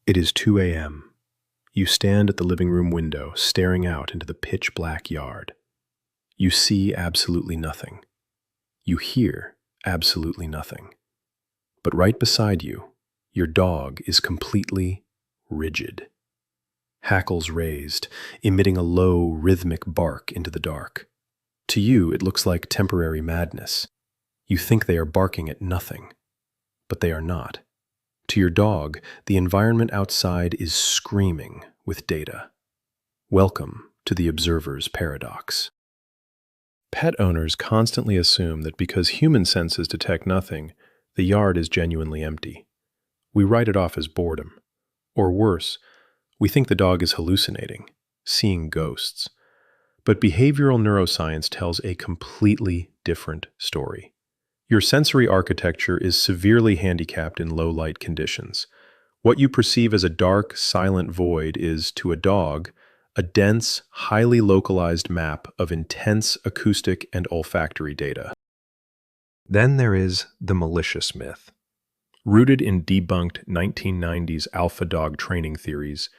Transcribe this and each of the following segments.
It is 2 a.m. You stand at the living room window, staring out into the pitch-black yard. You see absolutely nothing. You hear absolutely nothing. But right beside you, your dog is completely rigid. Hackles raised, emitting a low, rhythmic bark into the dark. To you, it looks like temporary madness. You think they are barking at nothing, but they are not. To your dog, the environment outside is screaming with data. Welcome to the observer's paradox. Pet owners constantly assume that because human senses detect nothing, the yard is genuinely empty. We write it off as boredom. Or worse, we think the dog is hallucinating, seeing ghosts. But behavioral neuroscience tells a completely different story. Your sensory architecture is severely handicapped in low-light conditions. What you perceive as a dark, silent void is, to a dog, a dense, highly localized map of intense acoustic and olfactory data. Then there is the malicious myth. Rooted in debunked 1990s alpha dog training theories,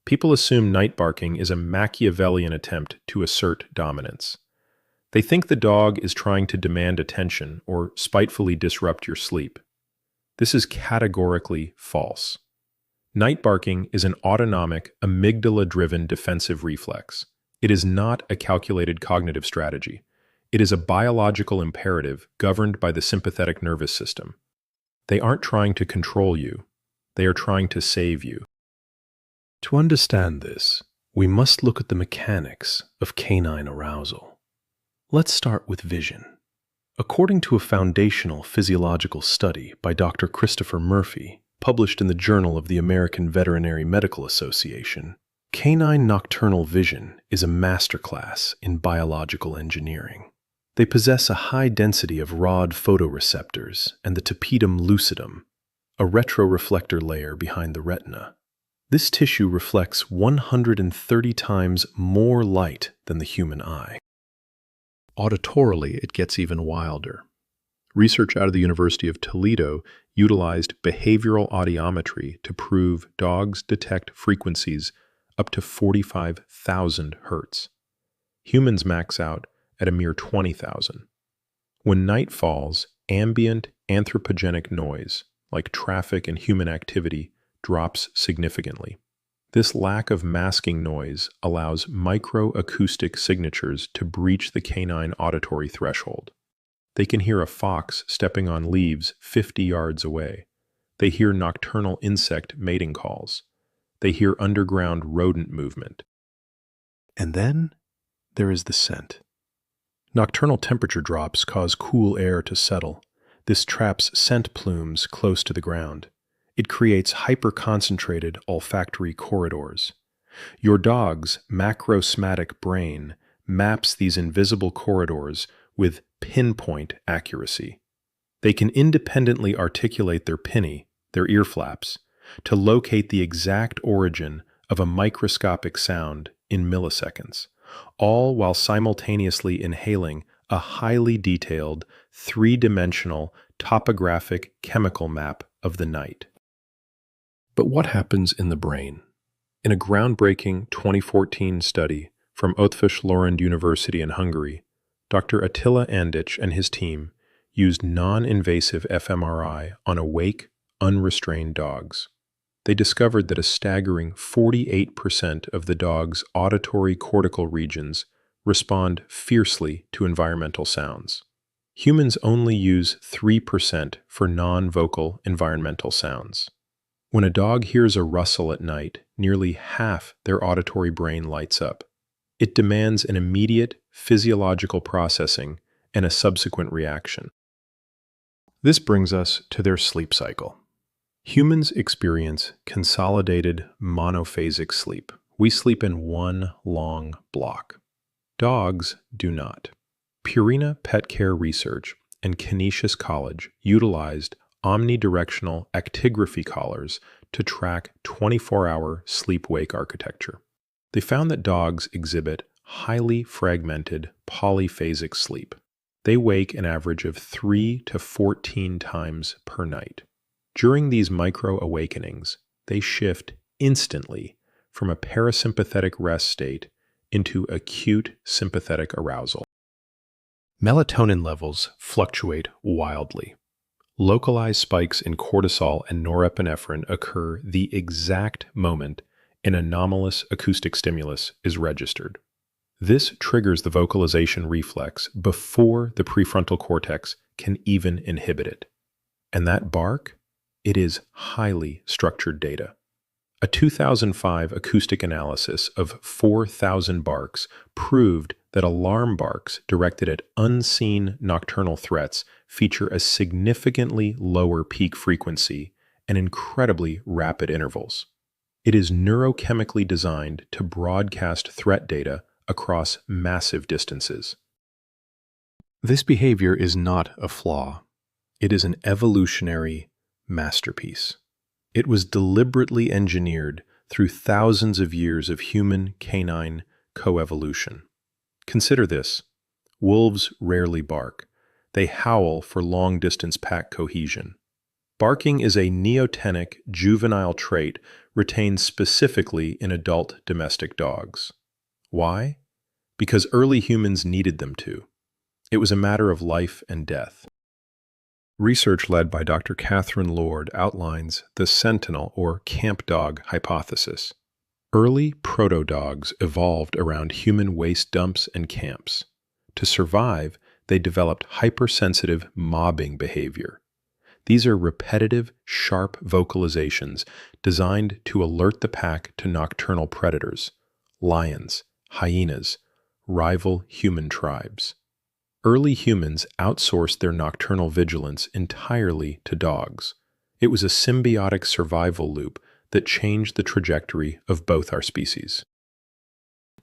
people assume night barking is a Machiavellian attempt to assert dominance. They think the dog is trying to demand attention or spitefully disrupt your sleep. This is categorically false. Night barking is an autonomic, amygdala-driven defensive reflex. It is not a calculated cognitive strategy. It is a biological imperative governed by the sympathetic nervous system. They aren't trying to control you. They are trying to save you. To understand this, we must look at the mechanics of canine arousal. Let's start with vision. According to a foundational physiological study by Dr. Christopher Murphy, published in the Journal of the American Veterinary Medical Association, canine nocturnal vision is a masterclass in biological engineering. They possess a high density of rod photoreceptors and the tapetum lucidum, a retroreflector layer behind the retina. This tissue reflects 130 times more light than the human eye. Auditorily, it gets even wilder. Research out of the University of Toledo utilized behavioral audiometry to prove dogs detect frequencies up to 45,000 hertz. Humans max out at a mere 20,000. When night falls, ambient anthropogenic noise, like traffic and human activity, drops significantly. This lack of masking noise allows microacoustic signatures to breach the canine auditory threshold. They can hear a fox stepping on leaves 50 yards away. They hear nocturnal insect mating calls. They hear underground rodent movement. And then there is the scent. Nocturnal temperature drops cause cool air to settle. This traps scent plumes close to the ground. It creates hyper-concentrated olfactory corridors. Your dog's macrosmatic brain maps these invisible corridors with pinpoint accuracy. They can independently articulate their pinny, their ear flaps, to locate the exact origin of a microscopic sound in milliseconds, all while simultaneously inhaling a highly detailed, three-dimensional topographic chemical map of the night. But what happens in the brain? In a groundbreaking 2014 study from Eötvös Loránd University in Hungary, Dr. Attila Andich and his team used non-invasive fMRI on awake, unrestrained dogs. They discovered that a staggering 48% of the dog's auditory cortical regions respond fiercely to environmental sounds. Humans only use 3% for non-vocal environmental sounds. When a dog hears a rustle at night, nearly half their auditory brain lights up. It demands an immediate physiological processing and a subsequent reaction. This brings us to their sleep cycle. Humans experience consolidated monophasic sleep. We sleep in one long block. Dogs do not. Purina Pet Care Research and Canisius College utilized omnidirectional actigraphy collars to track 24-hour sleep-wake architecture. They found that dogs exhibit highly fragmented polyphasic sleep. They wake an average of 3 to 14 times per night. During these micro-awakenings, they shift instantly from a parasympathetic rest state into acute sympathetic arousal. Melatonin levels fluctuate wildly. Localized spikes in cortisol and norepinephrine occur the exact moment an anomalous acoustic stimulus is registered. This triggers the vocalization reflex before the prefrontal cortex can even inhibit it. And that bark? It is highly structured data. A 2005 acoustic analysis of 4,000 barks proved that alarm barks directed at unseen nocturnal threats feature a significantly lower peak frequency and incredibly rapid intervals. It is neurochemically designed to broadcast threat data across massive distances. This behavior is not a flaw. It is an evolutionary masterpiece. It was deliberately engineered through thousands of years of human-canine coevolution. Consider this. Wolves rarely bark. They howl for long-distance pack cohesion. Barking is a neotenic juvenile trait retained specifically in adult domestic dogs. Why? Because early humans needed them to. It was a matter of life and death. Research led by Dr. Catherine Lord outlines the sentinel or camp dog hypothesis. Early proto-dogs evolved around human waste dumps and camps. To survive, they developed hypersensitive mobbing behavior. These are repetitive, sharp vocalizations designed to alert the pack to nocturnal predators, lions, hyenas, rival human tribes. Early humans outsourced their nocturnal vigilance entirely to dogs. It was a symbiotic survival loop that changed the trajectory of both our species.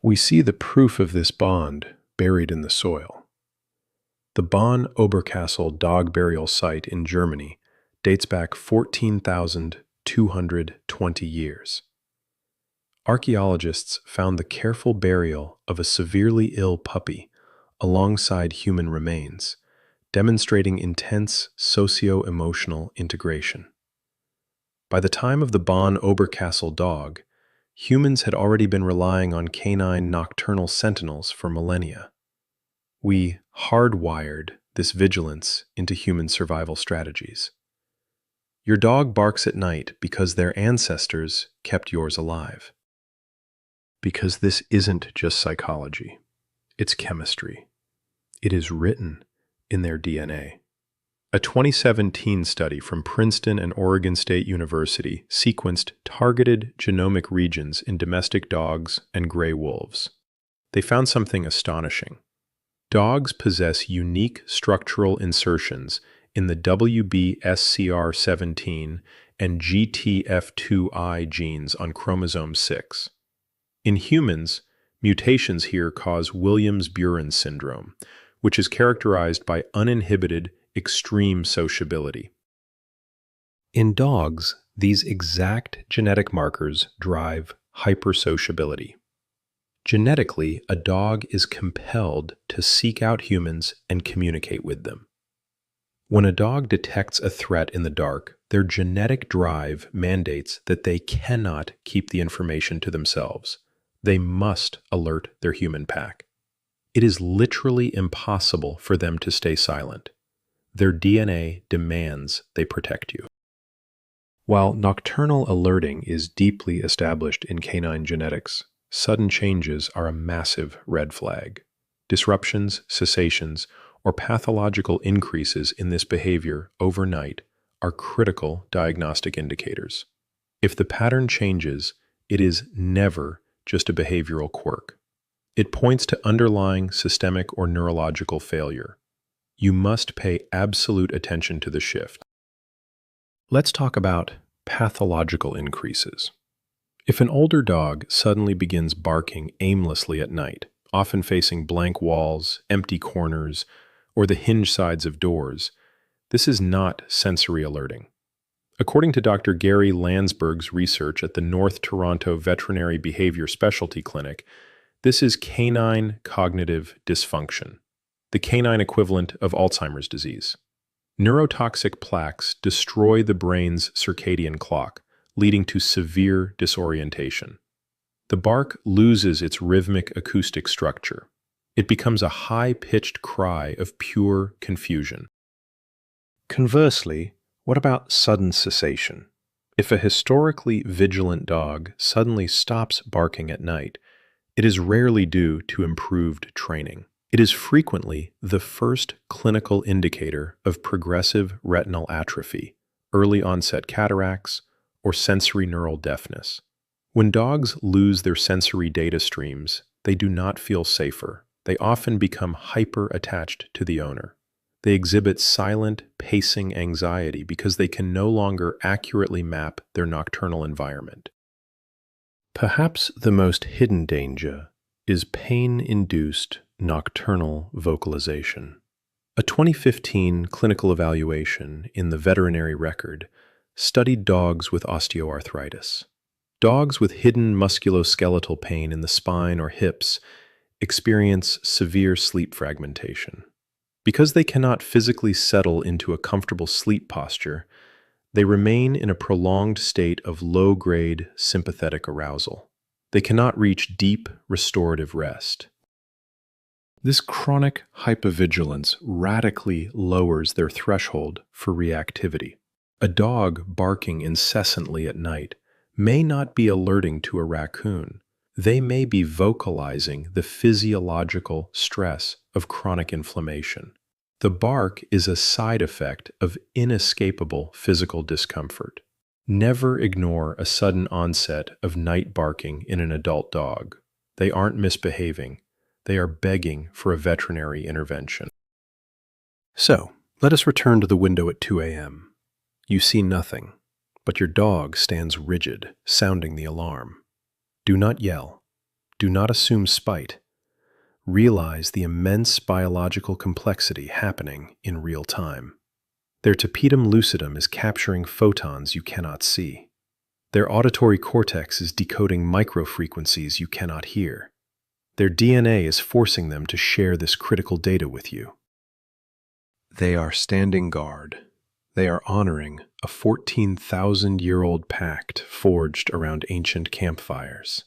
We see the proof of this bond buried in the soil. The Bonn-Oberkassel dog burial site in Germany dates back 14,220 years. Archaeologists found the careful burial of a severely ill puppy alongside human remains, demonstrating intense socio-emotional integration. By the time of the Bonn-Oberkassel dog, humans had already been relying on canine nocturnal sentinels for millennia. We hardwired this vigilance into human survival strategies. Your dog barks at night because their ancestors kept yours alive. Because this isn't just psychology, it's chemistry. It is written in their DNA. A 2017 study from Princeton and Oregon State University sequenced targeted genomic regions in domestic dogs and gray wolves. They found something astonishing. Dogs possess unique structural insertions in the WBSCR17 and GTF2I genes on chromosome 6. In humans, mutations here cause Williams-Buren syndrome, which is characterized by uninhibited, extreme sociability. In dogs, these exact genetic markers drive hypersociability. Genetically, a dog is compelled to seek out humans and communicate with them. When a dog detects a threat in the dark, their genetic drive mandates that they cannot keep the information to themselves. They must alert their human pack. It is literally impossible for them to stay silent. Their DNA demands they protect you. While nocturnal alerting is deeply established in canine genetics, sudden changes are a massive red flag. Disruptions, cessations, or pathological increases in this behavior overnight are critical diagnostic indicators. If the pattern changes, it is never just a behavioral quirk. It points to underlying systemic or neurological failure. You must pay absolute attention to the shift. Let's talk about pathological increases. If an older dog suddenly begins barking aimlessly at night, often facing blank walls, empty corners, or the hinge sides of doors, this is not sensory alerting. According to Dr. Gary Landsberg's research at the North Toronto Veterinary Behavior Specialty Clinic, this is canine cognitive dysfunction, the canine equivalent of Alzheimer's disease. Neurotoxic plaques destroy the brain's circadian clock, leading to severe disorientation. The bark loses its rhythmic acoustic structure. It becomes a high-pitched cry of pure confusion. Conversely, what about sudden cessation? If a historically vigilant dog suddenly stops barking at night, it is rarely due to improved training. It is frequently the first clinical indicator of progressive retinal atrophy, early onset cataracts, or sensory neural deafness. When dogs lose their sensory data streams, they do not feel safer. They often become hyper-attached to the owner. They exhibit silent, pacing anxiety because they can no longer accurately map their nocturnal environment. Perhaps the most hidden danger is pain-induced nocturnal vocalization. A 2015 clinical evaluation in the veterinary record studied dogs with osteoarthritis. Dogs with hidden musculoskeletal pain in the spine or hips experience severe sleep fragmentation. Because they cannot physically settle into a comfortable sleep posture, they remain in a prolonged state of low-grade sympathetic arousal. They cannot reach deep, restorative rest. This chronic hypervigilance radically lowers their threshold for reactivity. A dog barking incessantly at night may not be alerting to a raccoon. They may be vocalizing the physiological stress of chronic inflammation. The bark is a side effect of inescapable physical discomfort. Never ignore a sudden onset of night barking in an adult dog. They aren't misbehaving. They are begging for a veterinary intervention. So, let us return to the window at 2 a.m. You see nothing, but your dog stands rigid, sounding the alarm. Do not yell. Do not assume spite. Realize the immense biological complexity happening in real time. Their tapetum lucidum is capturing photons you cannot see. Their auditory cortex is decoding microfrequencies you cannot hear. Their DNA is forcing them to share this critical data with you. They are standing guard. They are honoring a 14,000-year-old pact forged around ancient campfires.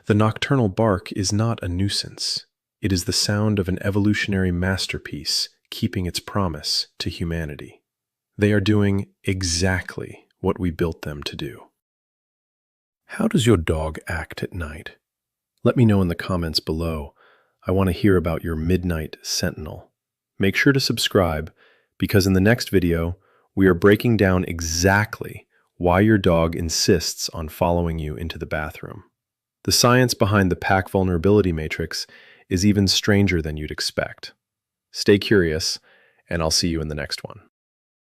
The nocturnal bark is not a nuisance. It is the sound of an evolutionary masterpiece keeping its promise to humanity. They are doing exactly what we built them to do. How does your dog act at night? Let me know in the comments below. I want to hear about your midnight sentinel. Make sure to subscribe because in the next video, we are breaking down exactly why your dog insists on following you into the bathroom. The science behind the pact vulnerability matrix is even stranger than you'd expect. Stay curious, and I'll see you in the next one.